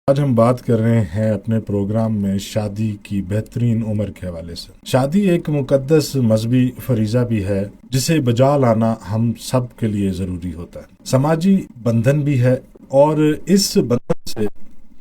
آج ہم بات کر رہے ہیں اپنے پروگرام میں شادی کی بہترین عمر کے حوالے سے۔ شادی ایک مقدس مذہبی فریضہ بھی ہے جسے بجا لانا ہم سب کے لیے ضروری ہوتا ہے۔ سماجی بندھن بھی ہے اور اس بندھن سے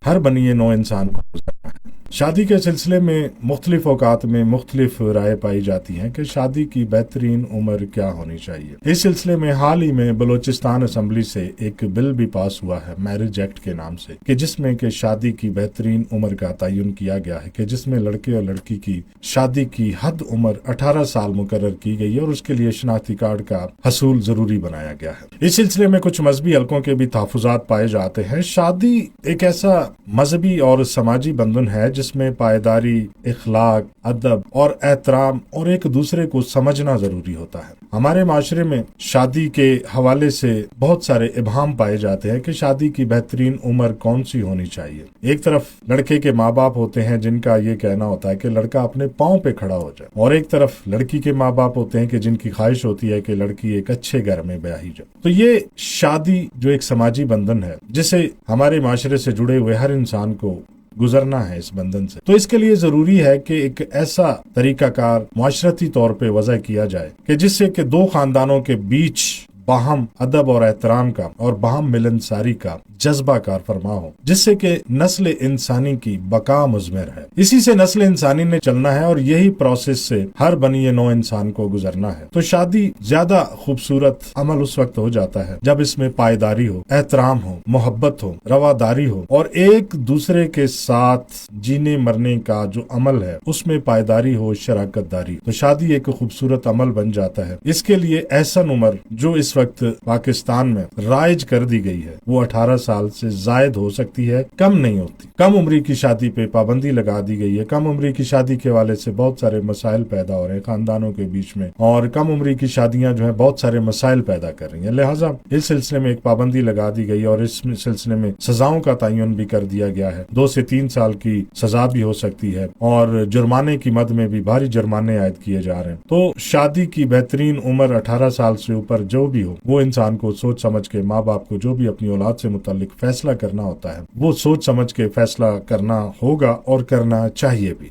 ہر بنی نوع انسان کو گزرنا ہے۔ شادی کے سلسلے میں مختلف اوقات میں مختلف رائے پائی جاتی ہیں کہ شادی کی بہترین عمر کیا ہونی چاہیے۔ اس سلسلے میں حال ہی میں بلوچستان اسمبلی سے ایک بل بھی پاس ہوا ہے میرج ایکٹ کے نام سے، کہ جس میں کہ شادی کی بہترین عمر کا تعین کیا گیا ہے، کہ جس میں لڑکے اور لڑکی کی شادی کی حد عمر 18 سال مقرر کی گئی ہے اور اس کے لیے شناختی کارڈ کا حصول ضروری بنایا گیا ہے۔ اس سلسلے میں کچھ مذہبی حلقوں کے بھی تحفظات پائے جاتے ہیں۔ شادی ایک ایسا مذہبی اور سماجی بندھن ہے جس میں پائیداری، اخلاق، ادب اور احترام اور ایک دوسرے کو سمجھنا ضروری ہوتا ہے۔ ہمارے معاشرے میں شادی کے حوالے سے بہت سارے ابہام پائے جاتے ہیں کہ شادی کی بہترین عمر کون سی ہونی چاہیے۔ ایک طرف لڑکے کے ماں باپ ہوتے ہیں جن کا یہ کہنا ہوتا ہے کہ لڑکا اپنے پاؤں پہ کھڑا ہو جائے، اور ایک طرف لڑکی کے ماں باپ ہوتے ہیں کہ جن کی خواہش ہوتی ہے کہ لڑکی ایک اچھے گھر میں بیاہی جائے۔ تو یہ شادی جو ایک سماجی بندھن ہے جسے ہمارے معاشرے سے جڑے ہوئے ہر انسان کو گزرنا ہے اس بندھن سے، تو اس کے لیے ضروری ہے کہ ایک ایسا طریقہ کار معاشرتی طور پہ وضع کیا جائے کہ جس سے کہ دو خاندانوں کے بیچ باہم ادب اور احترام کا اور باہم ملنساری کا جذبہ کار فرما ہو، جس سے کہ نسل انسانی کی بقا مضمر ہے۔ اسی سے نسل انسانی نے چلنا ہے اور یہی پروسیس سے ہر بنی نوع انسان کو گزرنا ہے۔ تو شادی زیادہ خوبصورت عمل اس وقت ہو جاتا ہے جب اس میں پائیداری ہو، احترام ہو، محبت ہو، رواداری ہو اور ایک دوسرے کے ساتھ جینے مرنے کا جو عمل ہے اس میں پائیداری ہو، شراکت داری۔ تو شادی ایک خوبصورت عمل بن جاتا ہے۔ اس کے لیے احسن عمر جو اس وقت پاکستان میں رائج کر دی گئی ہے وہ 18 سال سے زائد ہو سکتی ہے، کم نہیں ہوتی۔ کم عمری کی شادی پہ پابندی لگا دی گئی ہے۔ کم عمری کی شادی کے حوالے سے بہت سارے مسائل پیدا ہو رہے ہیں خاندانوں کے بیچ میں، اور کم عمری کی شادیاں جو ہیں بہت سارے مسائل پیدا کر رہی ہیں۔ لہٰذا اس سلسلے میں ایک پابندی لگا دی گئی اور اس سلسلے میں سزاؤں کا تعین بھی کر دیا گیا ہے۔ 2 سے 3 سال کی سزا بھی ہو سکتی ہے اور جرمانے کی مد میں بھی بھاری جرمانے عائد کیے جا رہے ہیں۔ تو شادی کی بہترین عمر 18 سال سے اوپر جو بھی ہو، وہ انسان کو سوچ سمجھ کے، ماں باپ کو جو بھی اپنی اولاد سے متعلق فیصلہ کرنا ہوتا ہے وہ سوچ سمجھ کے فیصلہ کرنا ہوگا اور کرنا چاہیے بھی۔